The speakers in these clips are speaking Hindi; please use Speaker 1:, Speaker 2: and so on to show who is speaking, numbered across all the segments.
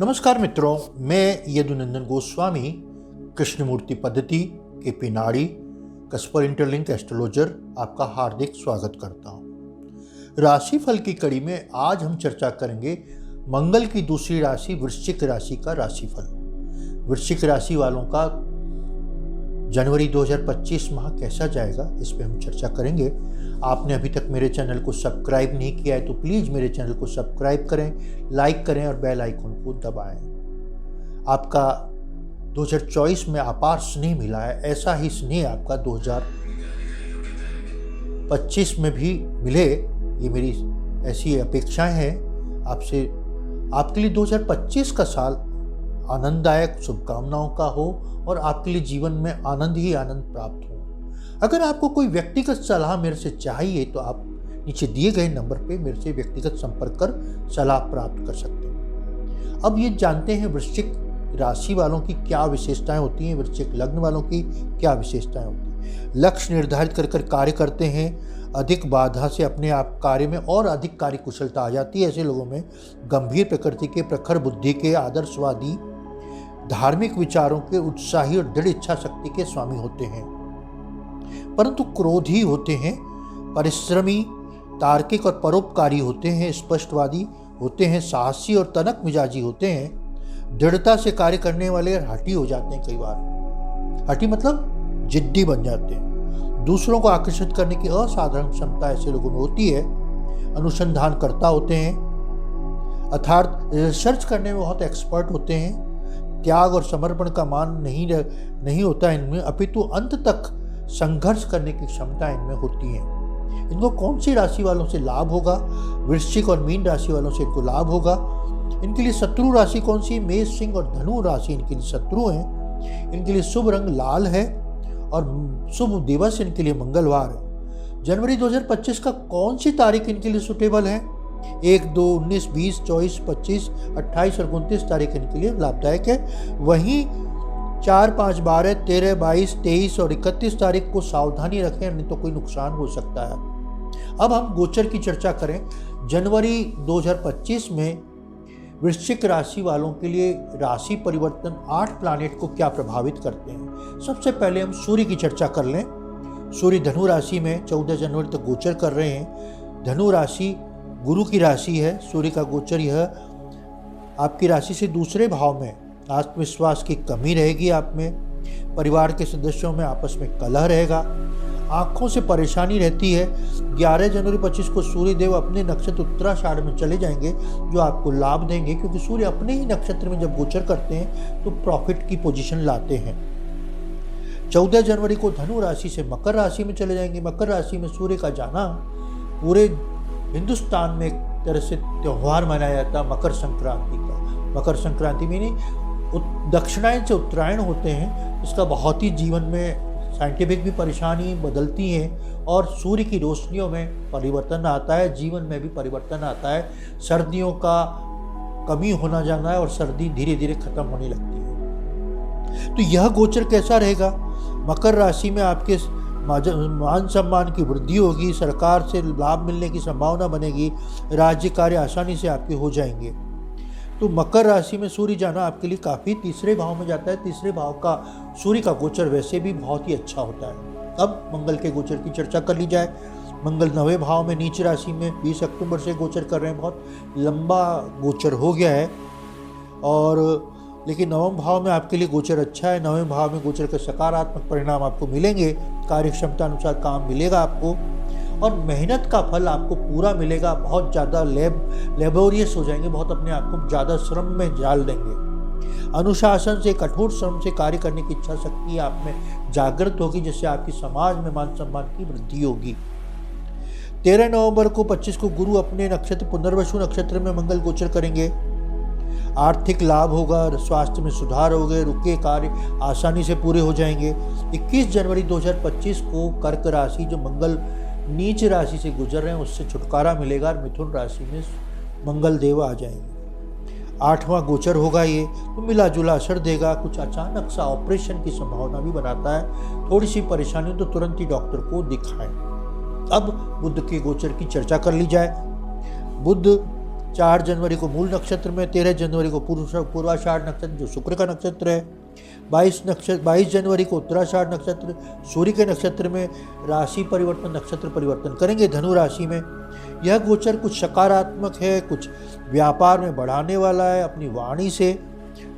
Speaker 1: नमस्कार मित्रों, मैं यदुनंदन गोस्वामी कृष्णमूर्ति पद्धति के नाड़ी कस्पर इंटरलिंक एस्ट्रोलॉजर आपका हार्दिक स्वागत करता हूँ। राशिफल की कड़ी में आज हम चर्चा करेंगे मंगल की दूसरी राशि वृश्चिक राशि का राशिफल। वृश्चिक राशि वालों का जनवरी 2025 माह कैसा जाएगा, इस पे हम चर्चा करेंगे। आपने अभी तक मेरे चैनल को सब्सक्राइब नहीं किया है तो प्लीज़ मेरे चैनल को सब्सक्राइब करें, लाइक करें और बेल आइकन को दबाएं। आपका 2024 में अपार स्नेह मिला है, ऐसा ही स्नेह आपका 2025 में भी मिले, ये मेरी ऐसी अपेक्षाएं हैं आपसे। आपके लिए 2025 का साल आनंददायक शुभकामनाओं का हो और आपके लिए जीवन में आनंद ही आनंद प्राप्त हो। अगर आपको कोई व्यक्तिगत सलाह मेरे से चाहिए तो आप नीचे दिए गए नंबर पे मेरे से व्यक्तिगत संपर्क कर सलाह प्राप्त कर सकते हैं। अब ये जानते हैं वृश्चिक राशि वालों की क्या विशेषताएं होती हैं, वृश्चिक लग्न वालों की क्या विशेषताएं होती हैं। लक्ष्य निर्धारित कर कार्य करते हैं, अधिक बाधा से अपने आप कार्य में और अधिक कार्य कुशलता आ जाती है। ऐसे लोगों में गंभीर प्रकृति के, प्रखर बुद्धि के, आदर्शवादी, धार्मिक विचारों के, उत्साही और दृढ़ इच्छा शक्ति के स्वामी होते हैं, परंतु क्रोधी होते हैं, परिश्रमी, तार्किक और परोपकारी होते हैं, स्पष्टवादी होते हैं, साहसी और तनक मिजाजी होते हैं, दृढ़ता से कार्य करने वाले हठी हो जाते हैं। कई बार हठी मतलब जिद्दी बन जाते हैं। दूसरों को आकर्षित करने की असाधारण क्षमता ऐसे लोगों में होती है। अनुसंधानकर्ता होते हैं, अर्थात रिसर्च करने में बहुत एक्सपर्ट होते हैं। त्याग और समर्पण का मान नहीं होता इनमें, अपितु अंत तक संघर्ष करने की क्षमता इनमें होती है। इनको कौन सी राशि वालों से लाभ होगा? वृश्चिक और मीन राशि वालों से इनको लाभ होगा। इनके लिए शत्रु राशि कौन सी? मेष, सिंह और धनु राशि इनके लिए शत्रु हैं। इनके लिए शुभ रंग लाल है और शुभ दिवस इनके लिए मंगलवार है। जनवरी 2025 का कौन सी तारीख इनके लिए सुटेबल है? 1, 2, 19, 20, 24, 25, 28 और 29 तारीख इनके लिए लाभदायक है। वहीं 4, 5, 12, 13, 22, 23 और 31 तारीख को सावधानी रखें, नहीं तो कोई नुकसान हो सकता है। अब हम गोचर की चर्चा करें। जनवरी 2025 में वृश्चिक राशि वालों के लिए राशि परिवर्तन 8 प्लैनेट को क्या प्रभावित करते हैं। सबसे पहले हम सूर्य की चर्चा कर लें। सूर्य धनु राशि में 14 जनवरी तक गोचर कर रहे हैं। धनु राशि गुरु की राशि है। सूर्य का गोचर यह आपकी राशि से दूसरे भाव में, आत्मविश्वास की कमी रहेगी आप में, परिवार के सदस्यों में आपस में कलह रहेगा, आंखों से परेशानी रहती है। 11 जनवरी 25 को सूर्य देव अपने नक्षत्र उत्तराषाढ़ में चले जाएंगे, जो आपको लाभ देंगे, क्योंकि सूर्य अपने ही नक्षत्र में जब गोचर करते हैं तो प्रॉफिट की पोजीशन लाते हैं। 14 जनवरी को धनु राशि से मकर राशि में चले जाएंगे। मकर राशि में सूर्य का जाना पूरे हिंदुस्तान में एक तरह से त्यौहार मनाया जाता है मकर संक्रांति का। मकर संक्रांति में दक्षिणायन से उत्तरायण होते हैं। इसका बहुत ही जीवन में साइंटिफिक भी परेशानी बदलती हैं और सूर्य की रोशनियों में परिवर्तन आता है, जीवन में भी परिवर्तन आता है। सर्दियों का कमी होना जाना है और सर्दी धीरे धीरे खत्म होने लगती है। तो यह गोचर कैसा रहेगा? मकर राशि में आपके मान सम्मान की वृद्धि होगी, सरकार से लाभ मिलने की संभावना बनेगी, राज्य कार्य आसानी से आपके हो जाएंगे। तो मकर राशि में सूर्य जाना आपके लिए काफ़ी, तीसरे भाव में जाता है। तीसरे भाव का सूर्य का गोचर वैसे भी बहुत ही अच्छा होता है। अब मंगल के गोचर की चर्चा कर ली जाए। मंगल 9वें भाव में नीच राशि में 20 अक्टूबर से गोचर कर रहे हैं। बहुत लंबा गोचर हो गया है और लेकिन 9वें भाव में आपके लिए गोचर अच्छा है। 9वें भाव में गोचर के सकारात्मक परिणाम आपको मिलेंगे, कार्य क्षमता अनुसार काम मिलेगा आपको और मेहनत का फल आपको पूरा मिलेगा। बहुत ज़्यादा लेबोरियस हो जाएंगे, बहुत अपने आप को ज़्यादा श्रम में डाल देंगे। अनुशासन से, कठोर श्रम से कार्य करने की इच्छा शक्ति आप में जागृत होगी, जिससे आपकी समाज में मान सम्मान की वृद्धि होगी। 13 नवंबर को 25 को गुरु अपने नक्षत्र पुनर्वसु नक्षत्र में मंगल गोचर करेंगे। आर्थिक लाभ होगा, स्वास्थ्य में सुधार हो गए, रुके कार्य आसानी से पूरे हो जाएंगे। 21 जनवरी 2025 को कर्क राशि, जो मंगल नीच राशि से गुजर रहे हैं, उससे छुटकारा मिलेगा और मिथुन राशि में मंगल देव आ जाएंगे। 8वां गोचर होगा ये, तो मिला जुला असर देगा। कुछ अचानक सा ऑपरेशन की संभावना भी बनाता है। थोड़ी सी परेशानी तो तुरंत ही डॉक्टर को दिखाएं। अब बुध के गोचर की चर्चा कर ली जाए। बुध 4 जनवरी को मूल नक्षत्र में, 13 जनवरी को पूर्वाषाढ़ नक्षत्र जो शुक्र का नक्षत्र है, 22 जनवरी को उत्तराषाढ़ नक्षत्र सूर्य के नक्षत्र में राशि परिवर्तन, नक्षत्र परिवर्तन करेंगे धनु राशि में। यह गोचर कुछ सकारात्मक है, कुछ व्यापार में बढ़ाने वाला है। अपनी वाणी से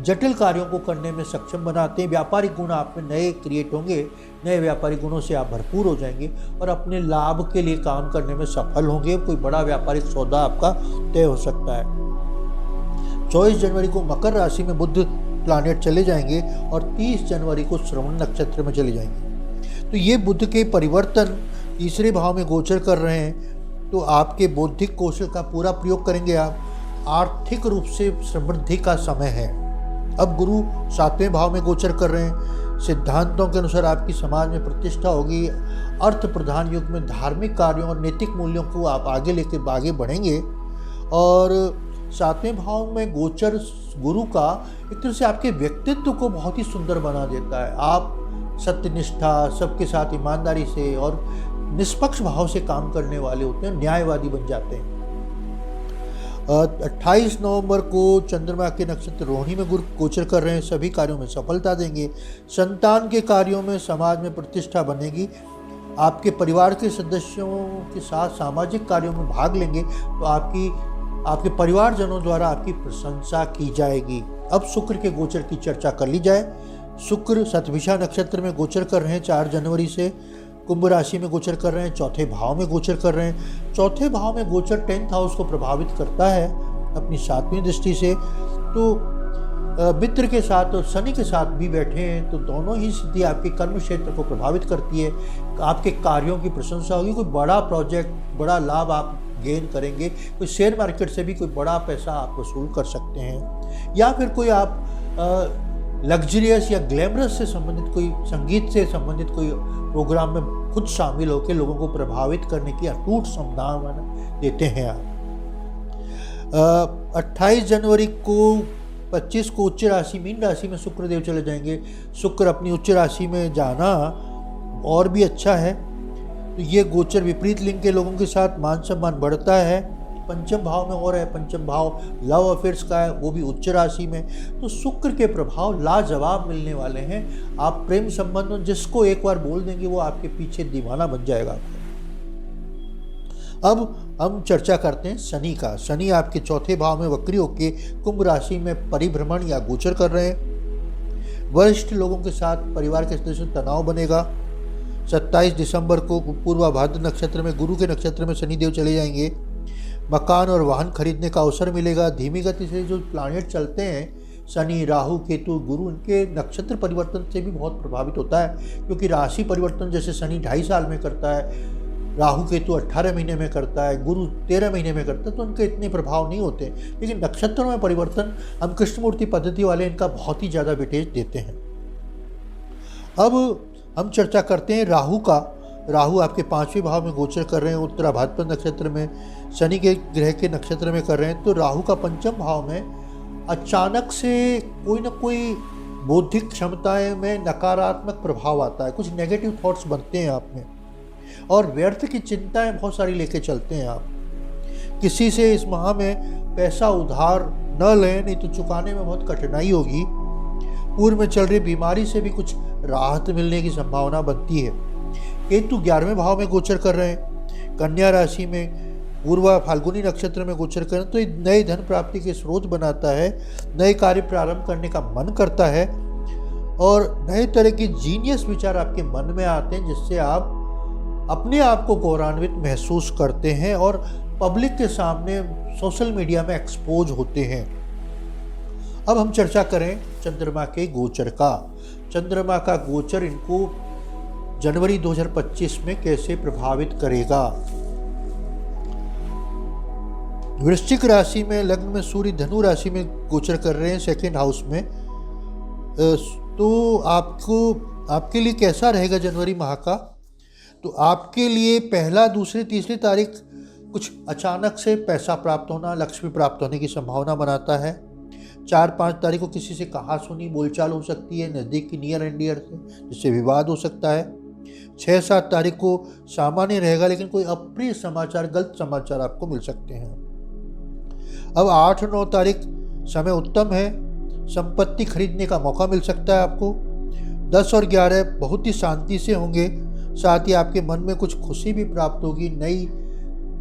Speaker 1: जटिल कार्यों को करने में सक्षम बनाते हैं। व्यापारिक गुण आप में नए क्रिएट होंगे, नए व्यापारिक गुणों से आप भरपूर हो जाएंगे और अपने लाभ के लिए काम करने में सफल होंगे। कोई बड़ा व्यापारिक सौदा आपका तय हो सकता है। 24 जनवरी को मकर राशि में बुध प्लानेट चले जाएंगे और 30 जनवरी को श्रवण नक्षत्र में चले जाएंगे। तो ये बुध के परिवर्तन तीसरे भाव में गोचर कर रहे हैं, तो आपके बौद्धिक कौशल का पूरा प्रयोग करेंगे आप। आर्थिक रूप से समृद्धि का समय है। अब गुरु 7वें भाव में गोचर कर रहे हैं। सिद्धांतों के अनुसार आपकी समाज में प्रतिष्ठा होगी। अर्थ प्रधान युग में धार्मिक कार्यों और नैतिक मूल्यों को आप आगे लेकर आगे बढ़ेंगे। और 7वें भाव में गोचर गुरु का एक तरह से आपके व्यक्तित्व को बहुत ही सुंदर बना देता है। आप सत्यनिष्ठा, सबके साथ ईमानदारी से और निष्पक्ष भाव से काम करने वाले होते हैं, न्यायवादी बन जाते हैं। 28 नवंबर को चंद्रमा के नक्षत्र रोहिणी में गुरु गोचर कर रहे हैं। सभी कार्यों में सफलता देंगे। संतान के कार्यों में समाज में प्रतिष्ठा बनेगी। आपके परिवार के सदस्यों के साथ सामाजिक कार्यों में भाग लेंगे तो आपके परिवारजनों द्वारा आपकी प्रशंसा की जाएगी। अब शुक्र के गोचर की चर्चा कर ली जाए। शुक्र शतभिषा नक्षत्र में गोचर कर रहे हैं 4 जनवरी से। कुंभ राशि में गोचर कर रहे हैं, चौथे भाव में गोचर कर रहे हैं। चौथे भाव में गोचर 10th हाउस को प्रभावित करता है अपनी 7वीं दृष्टि से। तो मित्र के साथ और शनि के साथ भी बैठे हैं तो दोनों ही स्थिति आपके कर्म क्षेत्र को प्रभावित करती है। आपके कार्यों की प्रशंसा होगी। कोई बड़ा प्रोजेक्ट, बड़ा लाभ आप गेन करेंगे। कोई शेयर मार्केट से भी कोई बड़ा पैसा आप वसूल कर सकते हैं, या फिर कोई आप लग्जरियस या ग्लैमरस से संबंधित कोई संगीत से संबंधित कोई प्रोग्राम में खुद शामिल होकर लोगों को प्रभावित करने की अटूट संभावना देते हैं आप। 28 जनवरी को 25 को उच्च राशि मीन राशि में शुक्रदेव चले जाएंगे। शुक्र अपनी उच्च राशि में जाना और भी अच्छा है। तो ये गोचर विपरीत लिंग के लोगों के साथ मान सम्मान बढ़ता है। पंचम भाव में और है, पंचम भाव लव अफेयर्स का है, वो भी उच्च राशि में। तो शुक्र के प्रभाव लाजवाब मिलने वाले हैं। आप प्रेम संबंध जिसको एक बार बोल देंगे वो आपके पीछे दीवाना बन जाएगा। अब हम चर्चा करते हैं शनि का। शनि आपके चौथे भाव में वक्री होके कुंभ राशि में परिभ्रमण या गोचर कर रहे हैं। वरिष्ठ लोगों के साथ परिवार के सदस्यों तनाव बनेगा। 27 दिसंबर को पूर्वाभाद्र नक्षत्र में गुरु के नक्षत्र में शनिदेव चले जाएंगे। मकान और वाहन खरीदने का अवसर मिलेगा। धीमी गति से जो प्लैनेट चलते हैं, शनि, राहु, केतु, गुरु, इनके नक्षत्र परिवर्तन से भी बहुत प्रभावित होता है। क्योंकि राशि परिवर्तन जैसे शनि 2.5 साल में करता है, राहु केतु 18 महीने में करता है, गुरु 13 महीने में करता है, तो उनके इतने प्रभाव नहीं होते। लेकिन नक्षत्रों में परिवर्तन हम कृष्णमूर्ति पद्धति वाले इनका बहुत ही ज़्यादा वेटेज देते हैं। अब हम चर्चा करते हैं राहु का। राहु आपके 5वें भाव में गोचर कर रहे हैं, उत्तराभाद्र नक्षत्र में, शनि के ग्रह के नक्षत्र में कर रहे हैं। तो राहु का पंचम भाव में अचानक से कोई ना कोई बौद्धिक क्षमताएं में नकारात्मक प्रभाव आता है। कुछ नेगेटिव थॉट्स बनते हैं आप में और व्यर्थ की चिंताएं बहुत सारी लेके चलते हैं आप। किसी से इस माह में पैसा उधार न लें, नहीं तो चुकाने में बहुत कठिनाई होगी। पूर्व में चल रही बीमारी से भी कुछ राहत मिलने की संभावना बनती है। केतु 11वें भाव में गोचर कर रहे हैं, कन्या राशि में पूर्वा फाल्गुनी नक्षत्र में गोचर कर रहे हैं। तो ये नए धन प्राप्ति के स्रोत बनाता है, नए कार्य प्रारंभ करने का मन करता है और नए तरह के जीनियस विचार आपके मन में आते हैं, जिससे आप अपने आप को गौरवान्वित महसूस करते हैं और पब्लिक के सामने सोशल मीडिया में एक्सपोज होते हैं। अब हम चर्चा करें चंद्रमा के गोचर का। चंद्रमा का गोचर इनको जनवरी 2025 में कैसे प्रभावित करेगा। वृश्चिक राशि में लग्न में सूर्य धनु राशि में गोचर कर रहे हैं 2nd हाउस में। तो आपके लिए कैसा रहेगा जनवरी माह का? तो आपके लिए 1, 2, 3 तारीख कुछ अचानक से पैसा प्राप्त होना, लक्ष्मी प्राप्त होने की संभावना बनाता है। 4, 5 तारीख को किसी से कहा सुनी बोलचाल हो सकती है नज़दीक की नियर एंड डियर से, जिससे विवाद हो सकता है। 6, 7 तारीख को सामान्य रहेगा, लेकिन कोई अप्रिय समाचार, गलत समाचार आपको मिल सकते हैं। अब 8-9 तारीख समय उत्तम है, संपत्ति खरीदने का मौका मिल सकता है आपको। 10 और 11 बहुत ही शांति से होंगे, साथ ही आपके मन में कुछ खुशी भी प्राप्त होगी, नई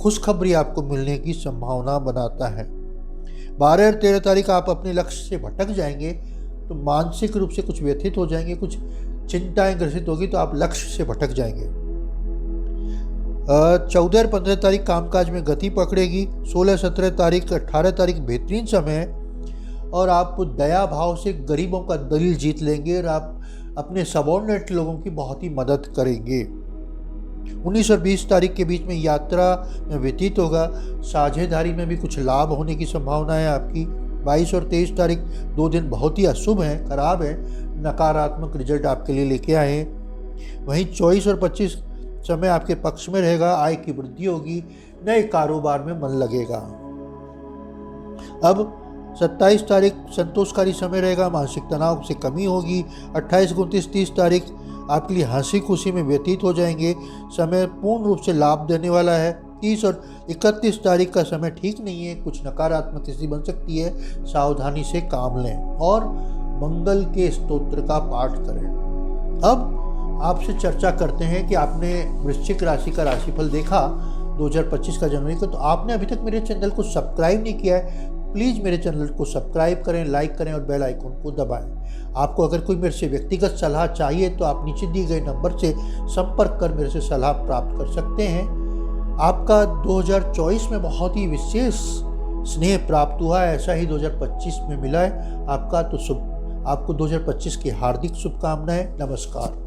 Speaker 1: खुशखबरी आपको मिलने की संभावना बनाता है। 12 और 13 तारीख आप अपने लक्ष्य से भटक जाएंगे तो मानसिक रूप से कुछ व्यथित हो जाएंगे, कुछ चिंताएं ग्रसित होगी तो आप लक्ष्य से भटक जाएंगे। 14 और 15 तारीख कामकाज में गति पकड़ेगी। 16-17 तारीख 18 तारीख बेहतरीन समय है और आप दया भाव से गरीबों का दिल जीत लेंगे और आप अपने सबॉर्डिनेट लोगों की बहुत ही मदद करेंगे। 19 और 20 तारीख के बीच में यात्रा में व्यतीत होगा, साझेदारी में भी कुछ लाभ होने की संभावना है आपकी। 22 और 23 तारीख 2 दिन बहुत ही अशुभ हैं, खराब है, नकारात्मक रिजल्ट आपके लिए लेके आए हैं। वहीं 24 और 25 समय आपके पक्ष में रहेगा, आय की वृद्धि होगी, नए कारोबार में मन लगेगा। अब 27 तारीख संतोषकारी समय रहेगा, मानसिक तनाव से कमी होगी। 28, 29, 30 तारीख आपके लिए हंसी खुशी में व्यतीत हो जाएंगे, समय पूर्ण रूप से लाभ देने वाला है। 30 और 31 तारीख का समय ठीक नहीं है, कुछ नकारात्मक स्थिति बन सकती है, सावधानी से काम लें और मंगल के स्तोत्र का पाठ करें। अब आपसे चर्चा करते हैं कि आपने वृश्चिक राशि का राशिफल देखा 2025 का जनवरी को, तो आपने अभी तक मेरे चैनल को सब्सक्राइब नहीं किया है, प्लीज़ मेरे चैनल को सब्सक्राइब करें, लाइक करें और बेल आइकन को दबाएं। आपको अगर कोई मेरे से व्यक्तिगत सलाह चाहिए तो आप नीचे दिए गए नंबर से संपर्क कर मेरे से सलाह प्राप्त कर सकते हैं। आपका 2024 में बहुत ही विशेष स्नेह प्राप्त हुआ है, ऐसा ही 2025 में मिला है आपको 2025 की हार्दिक शुभकामनाएं। नमस्कार।